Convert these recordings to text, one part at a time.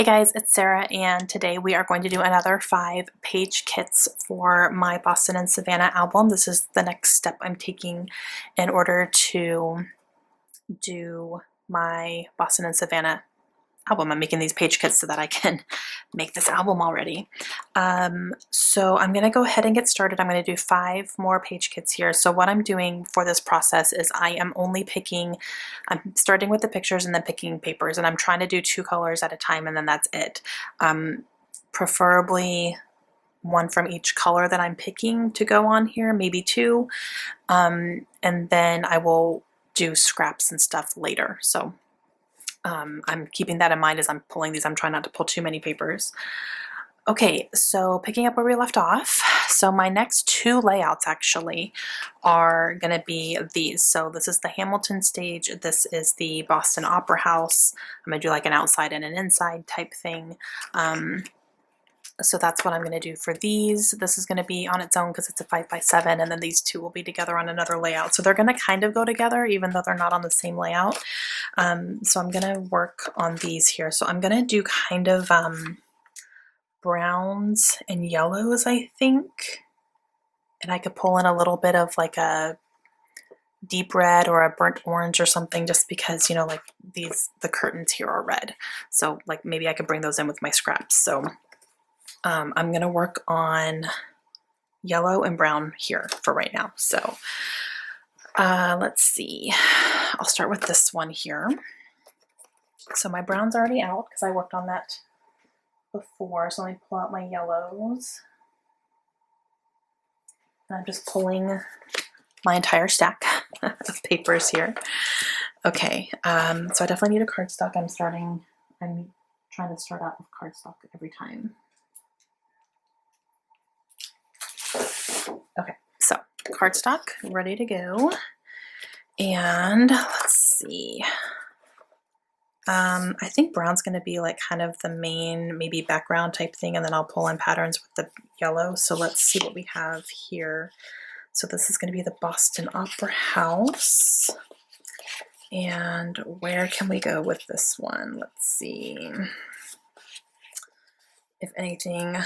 Hey guys, it's Sarah, and today we are going to do another 5-page kits for my Boston and Savannah album. This is the next step I'm taking in order to do my Boston and Savannah album. I'm making these page kits so that I can make this album already. So I'm going to go ahead and get started. I'm going to do 5 more page kits here. So what I'm doing for this process is I am only picking, I'm starting with the pictures and then picking papers, and I'm trying to do 2 colors at a time, and then that's it. Preferably one from each color that I'm picking to go on here, maybe 2. And then I will do scraps and stuff later. So I'm keeping that in mind as I'm pulling these. I'm trying not to pull too many papers. Okay, so picking up where we left off. So my next 2 layouts actually are going to be these. So this is the Hamilton stage. This is the Boston Opera House. I'm going to do like an outside and an inside type thing. So that's what I'm going to do for these. This is going to be on its own because it's a 5x7, and then these 2 will be together on another layout. So they're going to kind of go together even though they're not on the same layout. So I'm going to work on these here. So I'm going to do kind of browns and yellows, I think. And I could pull in a little bit of like a deep red or a burnt orange or something, just because, you know, like the curtains here are red. So like maybe I could bring those in with my scraps. So I'm going to work on yellow and brown here for right now. So let's see. I'll start with this one here. So my brown's already out because I worked on that before. So let me pull out my yellows. And I'm just pulling my entire stack of papers here. Okay, so I definitely need a cardstock. I'm trying to start out with cardstock every time. Okay, so cardstock ready to go. And let's see. I think brown's going to be like kind of the main, maybe background type thing, and then I'll pull in patterns with the yellow. So let's see what we have here. So this is going to be the Boston Opera House. And where can we go with this one? Let's see. If anything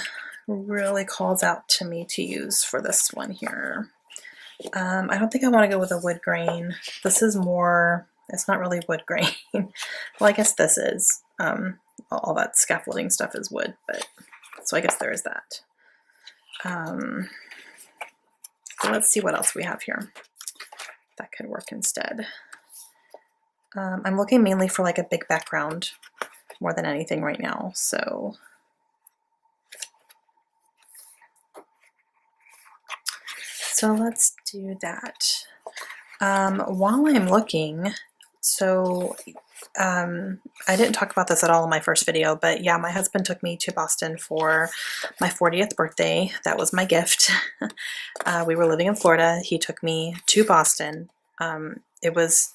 really calls out to me to use for this one here. I don't think I want to go with a wood grain. This is more, it's not really wood grain. Well, I guess this is. All that scaffolding stuff is wood, but so I guess there is that. So let's see what else we have here that could work instead. I'm looking mainly for like a big background more than anything right now, so let's do that. While I'm looking, so I didn't talk about this at all in my first video, but yeah, my husband took me to Boston for my 40th birthday. That was my gift. We were living in Florida. He took me to Boston. It was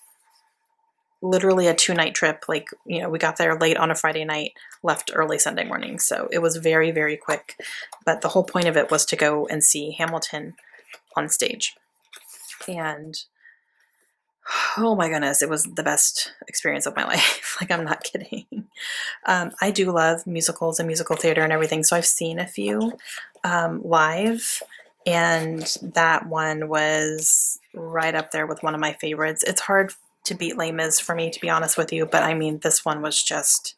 literally a 2-night trip. Like, you know, we got there late on a Friday night, left early Sunday morning. So it was very, very quick. But the whole point of it was to go and see Hamilton on stage. And oh my goodness, it was the best experience of my life. Like, I'm not kidding. I do love musicals and musical theater and everything, so I've seen a few live, and that one was right up there with one of my favorites. It's hard to beat Les Mis for me, to be honest with you, but I mean, this one was just,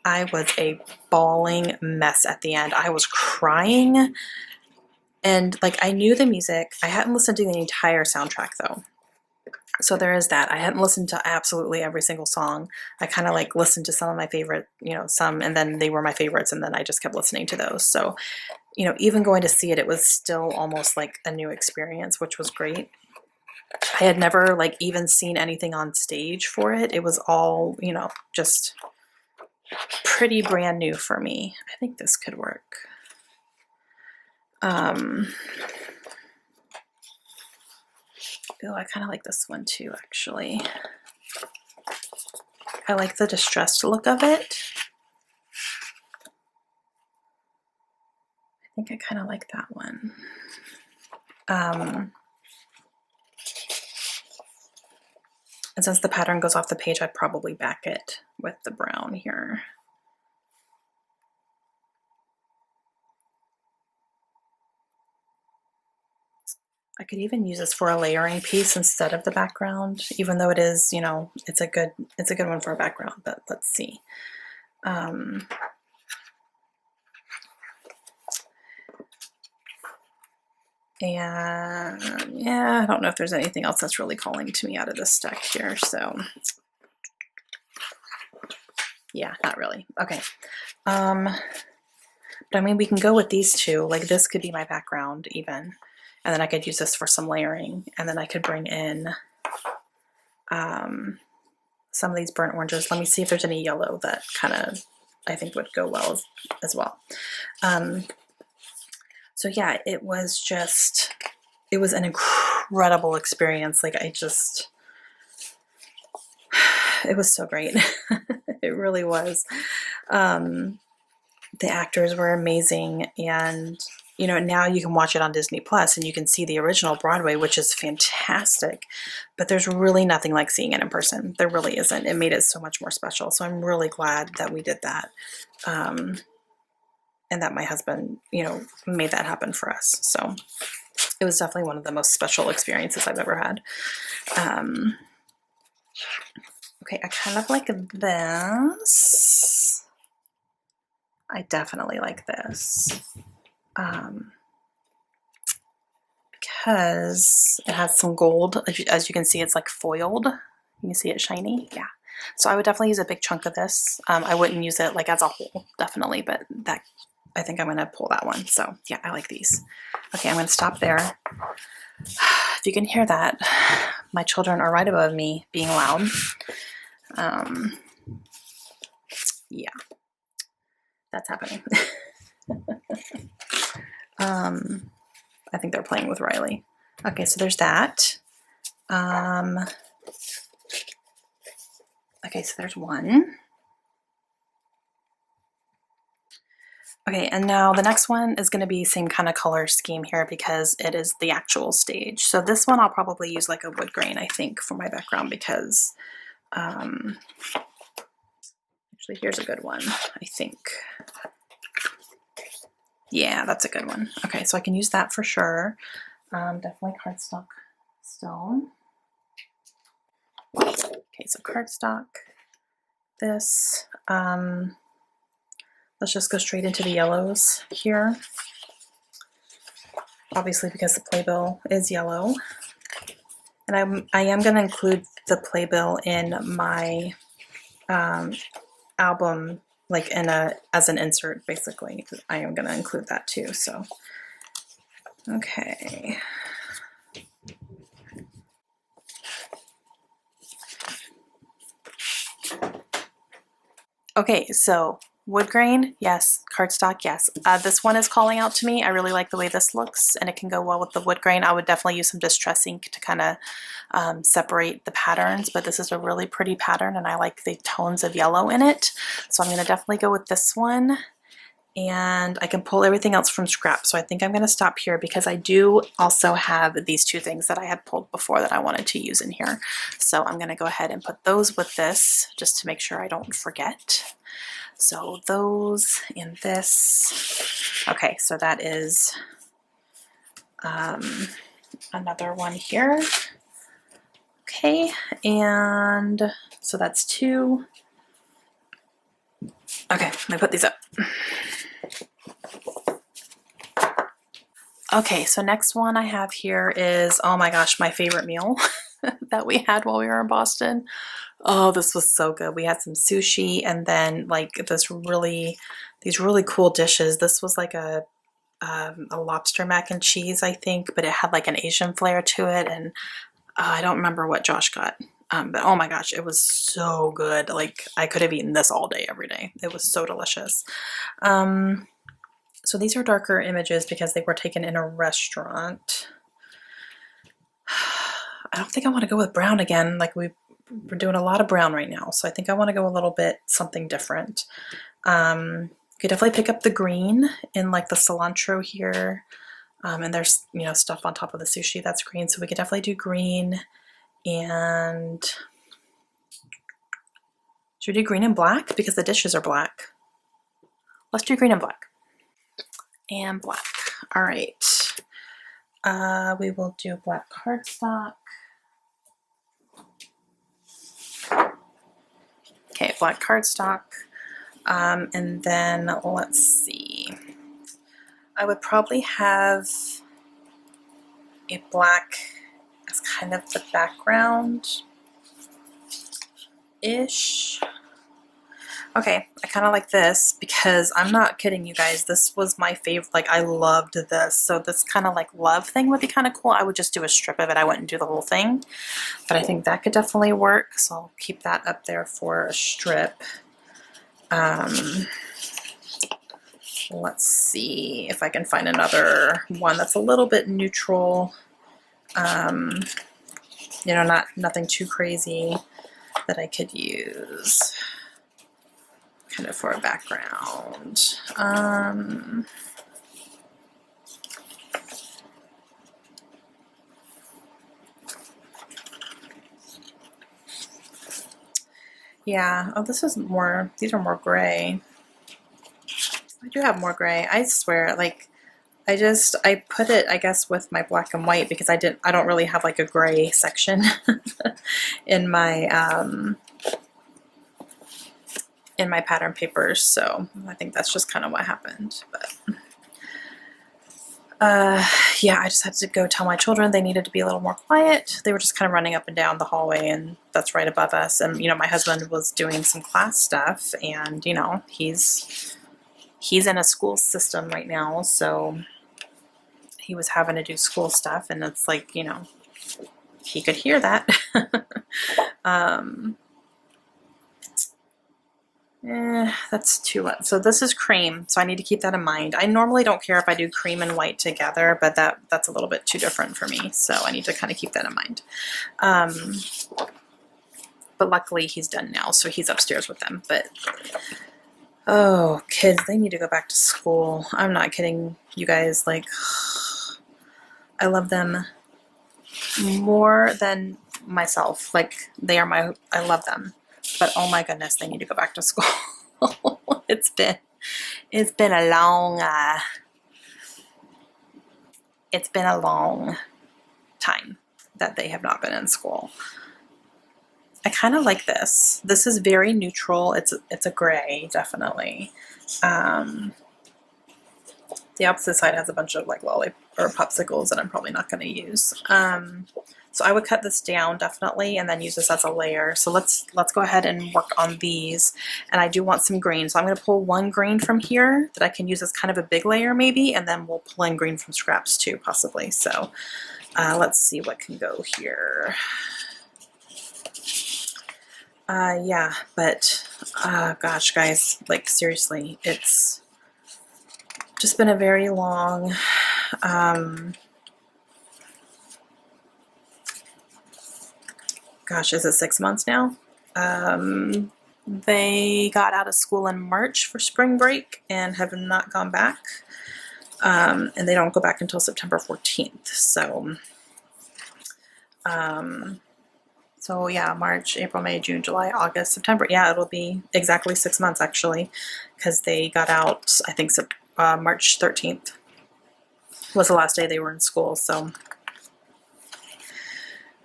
I was a bawling mess at the end. I was crying, and like, I knew the music. I hadn't listened to the entire soundtrack though. So there is that. I hadn't listened to absolutely every single song. I kind of like listened to some of my favorite, you know, some, and then they were my favorites, and then I just kept listening to those. So, you know, even going to see it, it was still almost like a new experience, which was great. I had never like even seen anything on stage for it. It was all, you know, just pretty brand new for me. I think this could work. Oh, I kind of like this one too, actually. I like the distressed look of it. I think I kind of like that one. And since the pattern goes off the page, I'd probably back it with the brown here. I could even use this for a layering piece instead of the background, even though it is, you know, it's a good one for a background, but let's see. And yeah, I don't know if there's anything else that's really calling to me out of this stack here, so yeah, not really. Okay. But I mean, we can go with these two. Like this could be my background even. And then I could use this for some layering. And then I could bring in some of these burnt oranges. Let me see if there's any yellow that kind of I think would go well as well. So yeah, it was an incredible experience. Like it was so great. It really was. The actors were amazing, and you know, now you can watch it on Disney Plus and you can see the original Broadway, which is fantastic, but there's really nothing like seeing it in person. There really isn't. It made it so much more special. So I'm really glad that we did that. And that my husband, you know, made that happen for us. So it was definitely one of the most special experiences I've ever had. Okay, I kind of like this. I definitely like this. Because it has some gold. As you can see, it's like foiled. You can see it shiny. Yeah. So I would definitely use a big chunk of this. I wouldn't use it like as a whole, definitely, but that I think I'm going to pull that one. So yeah, I like these. Okay, I'm going to stop there. If you can hear that, my children are right above me being loud. Yeah, that's happening. I think they're playing with Riley. Okay, so there's that. Okay, so there's one. Okay, and now the next one is going to be same kind of color scheme here because it is the actual stage. So this one I'll probably use like a wood grain, I think, for my background because, actually here's a good one, I think. Yeah, that's a good one. Okay, so I can use that for sure. Definitely cardstock stone. Okay, so cardstock, this, let's just go straight into the yellows here. Obviously because the playbill is yellow. And I am going to include the playbill in my album, like as an insert, basically. I am going to include that too, so. Okay. Okay, so wood grain, yes. Cardstock, yes. This one is calling out to me. I really like the way this looks, and it can go well with the wood grain. I would definitely use some distress ink to kind of separate the patterns, but this is a really pretty pattern, and I like the tones of yellow in it. So I'm going to definitely go with this one. And I can pull everything else from scrap. So I think I'm going to stop here because I do also have these two things that I had pulled before that I wanted to use in here. So I'm going to go ahead and put those with this just to make sure I don't forget. So those and this. Okay, so that is another one here. Okay, and so that's two. Okay, let me put these up. Okay, so next one I have here is, oh my gosh, my favorite meal that we had while we were in Boston. Oh, this was so good. We had some sushi and then like these really cool dishes. This was like a lobster mac and cheese, I think, but it had like an Asian flair to it, and I don't remember what Josh got. But oh my gosh, it was so good. Like I could have eaten this all day, every day. It was so delicious. So these are darker images because they were taken in a restaurant. I don't think I want to go with brown again. Like we're doing a lot of brown right now. So I think I want to go a little bit something different. You could definitely pick up the green in like the cilantro here. And there's, you know, stuff on top of the sushi that's green. So we could definitely do green. And should we do green and black? Because the dishes are black. Let's do green and black. And black. All right. We will do black cardstock. Okay, black cardstock. And then let's see. I would probably have a black as kind of the background-ish. Okay, I kind of like this because I'm not kidding you guys. This was my favorite. Like, I loved this. So this kind of like love thing would be kind of cool. I would just do a strip of it. I wouldn't do the whole thing. But I think that could definitely work. So I'll keep that up there for a strip. Let's see if I can find another one that's a little bit neutral. You know, nothing too crazy that I could use kind of for a background. Yeah, oh, this is more, these are more gray. I do have more gray. I swear, like, I put it, I guess, with my black and white because I don't really have like a gray section in my pattern papers, so I think that's just kind of what happened. But yeah, I just had to go tell my children they needed to be a little more quiet. They were just kind of running up and down the hallway, and that's right above us. And, you know, my husband was doing some class stuff, and, you know, he's in a school system right now, so he was having to do school stuff, and it's like, you know, he could hear that. That's too much. So this is cream, so I need to keep that in mind. I normally don't care if I do cream and white together, but that's a little bit too different for me, so I need to kind of keep that in mind. But luckily he's done now, so he's upstairs with them. But oh, kids, they need to go back to school. I'm not kidding you guys. Like, I love them more than myself. Like, I love them. But oh my goodness, they need to go back to school. It's been a long time that they have not been in school. I kind of like this. This is very neutral. It's a gray, definitely. The opposite side has a bunch of like popsicles that I'm probably not going to use. So I would cut this down definitely and then use this as a layer. So let's go ahead and work on these. And I do want some green. So I'm going to pull one green from here that I can use as kind of a big layer maybe, and then we'll pull in green from scraps too possibly. So let's see what can go here. Yeah, but gosh guys, like seriously, it's just been a very long gosh, is it 6 months now? They got out of school in March for spring break and have not gone back. And they don't go back until September 14th. So yeah, March, April, May, June, July, August, September. Yeah, it'll be exactly 6 months actually, because they got out, I think, March 13th was the last day they were in school. So,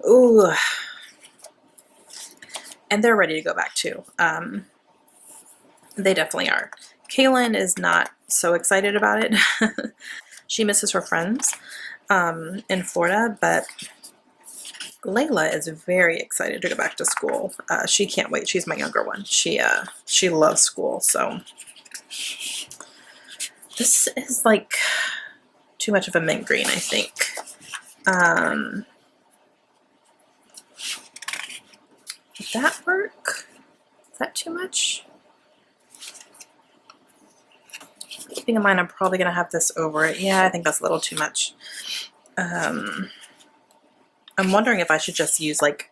ooh. And they're ready to go back too. They definitely are. Kaylin is not so excited about it. She misses her friends in Florida, but Layla is very excited to go back to school. She can't wait. She's my younger one. She loves school. So this is like too much of a mint green, I think. Would that work? Is that too much? Keeping in mind I'm probably going to have this over it. Yeah, I think that's a little too much. I'm wondering if I should just use, like,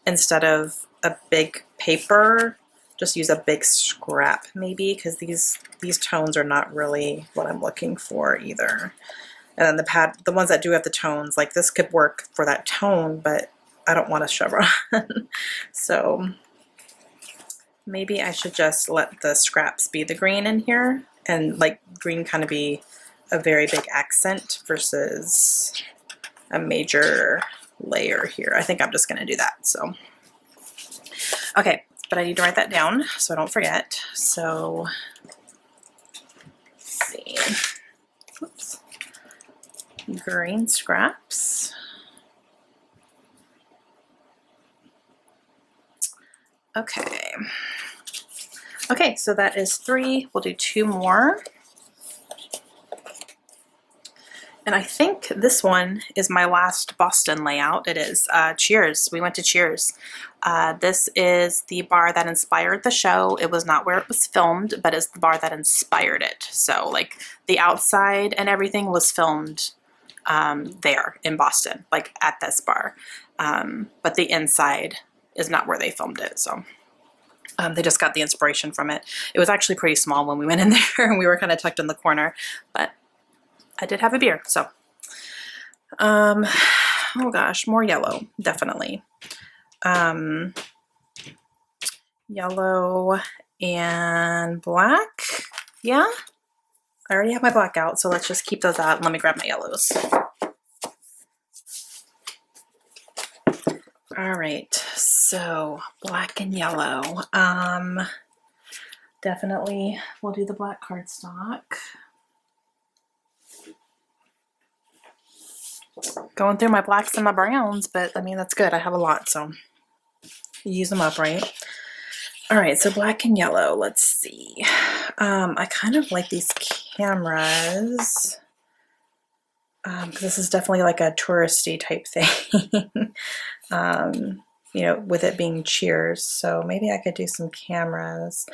instead of a big paper, just use a big scrap maybe, because these tones are not really what I'm looking for either. And then the ones that do have the tones, like this could work for that tone, but I don't want a chevron. So maybe I should just let the scraps be the green in here, and like green kind of be a very big accent versus a major layer here. I think I'm just going to do that. So, okay, but I need to write that down so I don't forget. So, let's see. Oops. Green scraps. Okay. Okay, so that is 3. We'll do 2 more. And I think this one is my last Boston layout. It is. Cheers. We went to Cheers. This is the bar that inspired the show. It was not where it was filmed, but it's the bar that inspired it. So like the outside and everything was filmed there in Boston, like at this bar. But the inside is not where they filmed it. So they just got the inspiration from it. It was actually pretty small when we went in there and we were kind of tucked in the corner, but I did have a beer. So, oh gosh, more yellow, definitely. Yellow and black. Yeah, I already have my black out, so let's just keep those out and let me grab my yellows. All right, so black and yellow. Definitely we'll do the black cardstock. Going through my blacks and my browns, but I mean, that's good. I have a lot, so use them up, right? All right, so black and yellow, let's see. I kind of like these cameras. Because this is definitely like a touristy type thing. You know, with it being Cheers. So maybe I could do some cameras.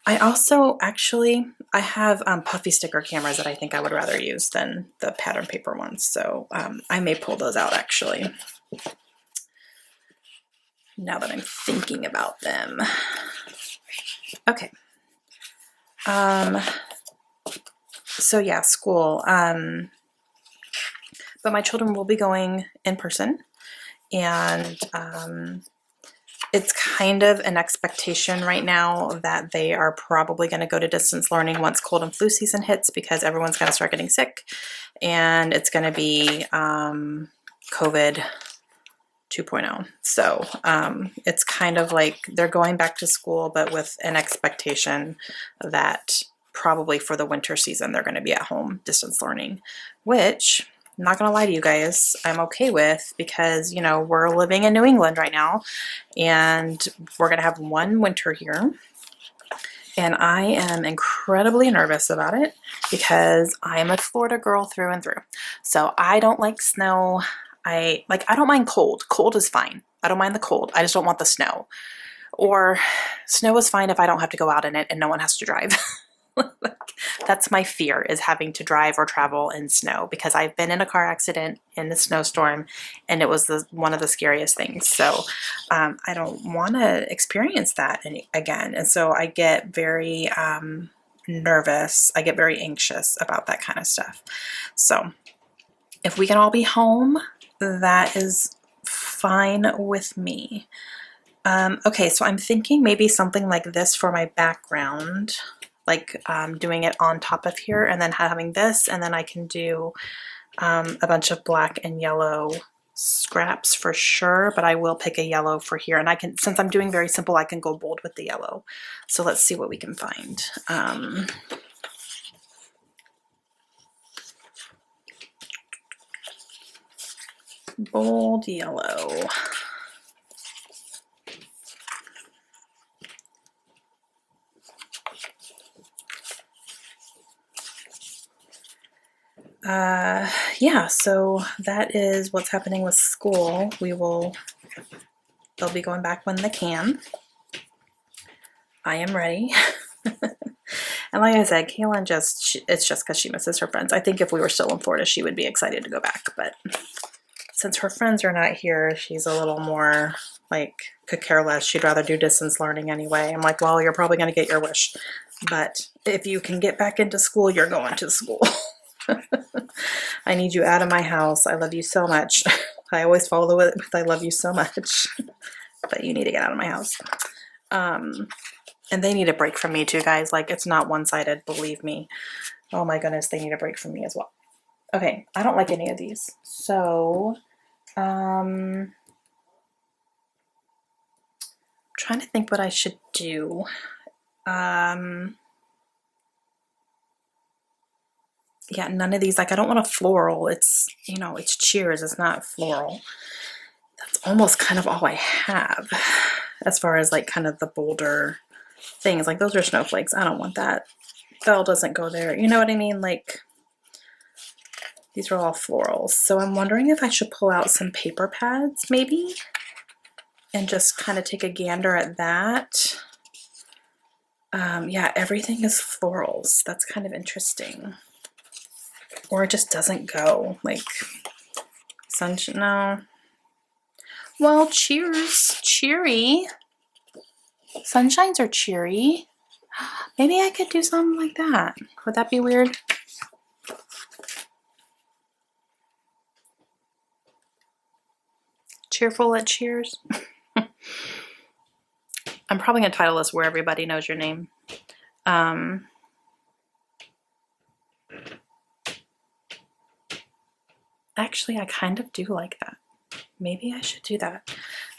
I also, actually, I have puffy sticker cameras that I think I would rather use than the pattern paper ones. So I may pull those out, actually, now that I'm thinking about them. Okay. So yeah, school. But my children will be going in person, and it's kind of an expectation right now that they are probably going to go to distance learning once cold and flu season hits, because everyone's going to start getting sick, and it's going to be COVID 2.0. So it's kind of like they're going back to school, but with an expectation that probably for the winter season they're going to be at home distance learning, which I'm not going to lie to you guys, I'm okay with, because, you know, we're living in New England right now, and we're going to have one winter here, and I am incredibly nervous about it because I am a Florida girl through and through. So I don't like snow. I don't mind cold. Cold is fine. I don't mind the cold. I just don't want the snow. Or snow is fine if I don't have to go out in it and no one has to drive. That's my fear, is having to drive or travel in snow, because I've been in a car accident in the snowstorm and it was one of the scariest things. So I don't want to experience that again. And so I get very nervous. I get very anxious about that kind of stuff. So if we can all be home, that is fine with me. Okay, so I'm thinking maybe something like this for my background, like doing it on top of here and then having this, and then I can do a bunch of black and yellow scraps for sure, but I will pick a yellow for here, and I can, since I'm doing very simple, I can go bold with the yellow. So let's see what we can find. Bold yellow. Yeah, so that is what's happening with school. They'll be going back when they can. I am ready. And like I said, Kaylin it's just because she misses her friends. I think if we were still in Florida, she would be excited to go back, but since her friends are not here, she's a little more like, could care less. She'd rather do distance learning anyway. I'm like, well, you're probably going to get your wish, but if you can get back into school, you're going to school. I need you out of my house. I love you so much. I always follow it with I love you so much, but you need to get out of my house. And they need a break from me too, guys. Like, it's not one-sided, believe me. Oh my goodness, they need a break from me as well. Okay, I don't like any of these. So, trying to think what I should do. Yeah, none of these, like I don't want a floral. It's, you know, it's Cheers, it's not floral. That's almost kind of all I have as far as like kind of the bolder things. Like those are snowflakes. I don't want that. Bell doesn't go there. You know what I mean? Like these are all florals. So I'm wondering if I should pull out some paper pads maybe and just kind of take a gander at that. Yeah, everything is florals. That's kind of interesting. Or it just doesn't go. Like sunshine, no. Well, cheers, cheery. Sunshines are cheery. Maybe I could do something like that. Would that be weird? Cheerful at Cheers. I'm probably gonna title this Where Everybody Knows Your Name. Actually, I kind of do like that. Maybe I should do that.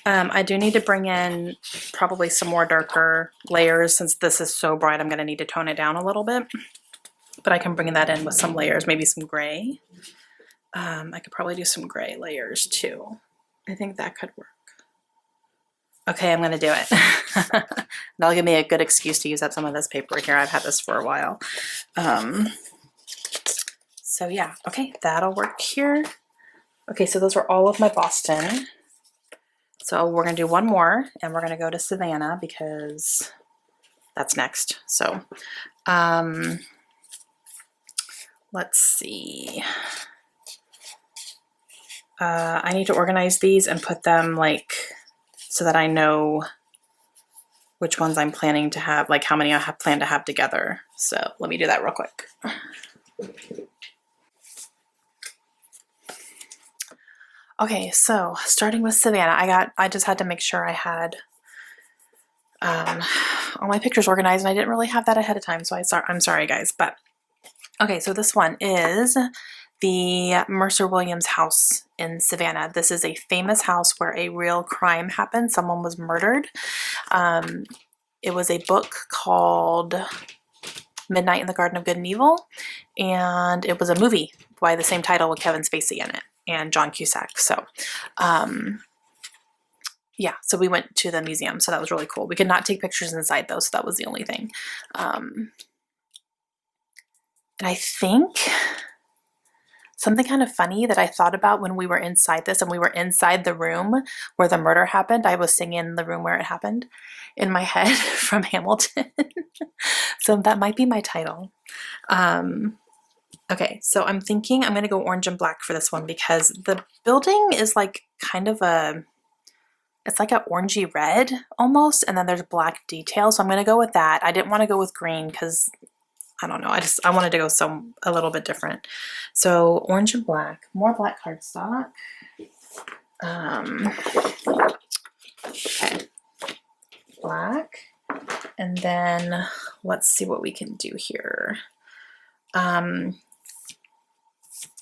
I do need to bring in probably some more darker layers. Since this is so bright, I'm gonna need to tone it down a little bit. But I can bring that in with some layers, maybe some gray. I could probably do some gray layers too. I think that could work. Okay, I'm gonna do it. That'll give me a good excuse to use up some of this paper here. I've had this for a while. So yeah, okay, that'll work here. Okay, so those are all of my Boston. So we're gonna do one more and we're gonna go to Savannah because that's next. So let's see. I need to organize these and put them like so that I know which ones I'm planning to have, like how many I have planned to have together. So let me do that real quick. Okay, so starting with Savannah, I just had to make sure I had all my pictures organized, and I didn't really have that ahead of time, so I'm sorry guys, but okay, so this one is the Mercer Williams house in Savannah. This is a famous house where a real crime happened. Someone was murdered. It was a book called Midnight in the Garden of Good and Evil, and it was a movie by the same title with Kevin Spacey in it and John Cusack. So yeah, so we went to the museum, so that was really cool. We could not take pictures inside though, so that was the only thing. And I think something kind of funny that I thought about when we were inside this and we were inside the room where the murder happened, I was singing The Room Where It Happened in my head from Hamilton. So that might be my title. Okay, so I'm thinking I'm gonna go orange and black for this one because the building is like kind of it's like an orangey red almost, and then there's black details. So I'm gonna go with that. I didn't want to go with green because I don't know. I wanted to go a little bit different. So orange and black, more black cardstock. Okay, black, and then let's see what we can do here.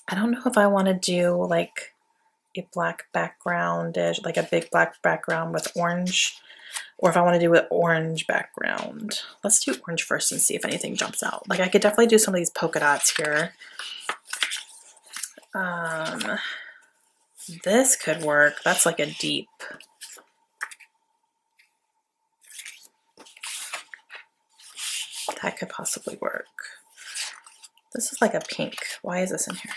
I don't know if I want to do like a black background, like a big black background with orange, or if I want to do an orange background. Let's do orange first and see if anything jumps out. Like I could definitely do some of these polka dots here. This could work. That's like a deep. That could possibly work. This is like a pink. Why is this in here?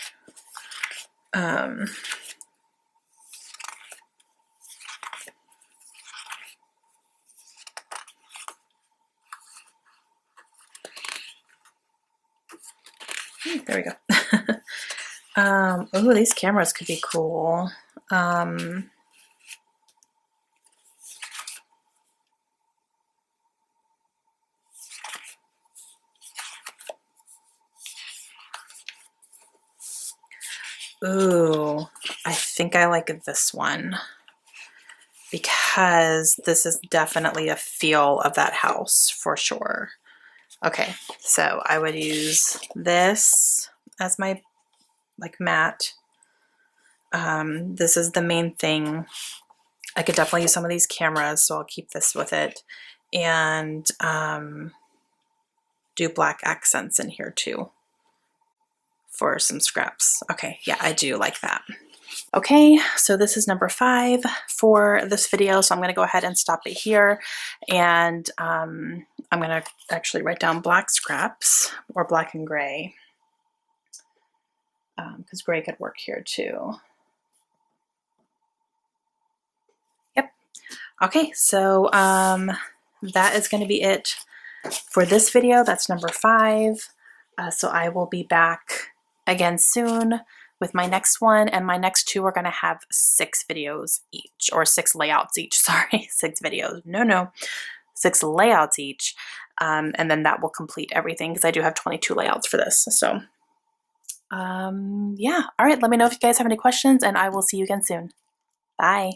There we go. Oh, these cameras could be cool. Ooh, I think I like this one because this is definitely a feel of that house for sure. Okay, so I would use this as my like matte. This is the main thing. I could definitely use some of these cameras, so I'll keep this with it. And do black accents in here too for some scraps. Okay, yeah, I do like that. Okay, so this is number 5 for this video, so I'm going to go ahead and stop it here, and I'm going to actually write down black scraps, or black and gray, because gray could work here too. Yep. Okay, so that is going to be it for this video. That's number 5. So I will be back again soon with my next one, and my next 2 are going to have 6 videos each, or 6 layouts each. Sorry, 6 videos. No, 6 layouts each, and then that will complete everything, because I do have 22 layouts for this. So yeah, all right, let me know if you guys have any questions, and I will see you again soon. Bye.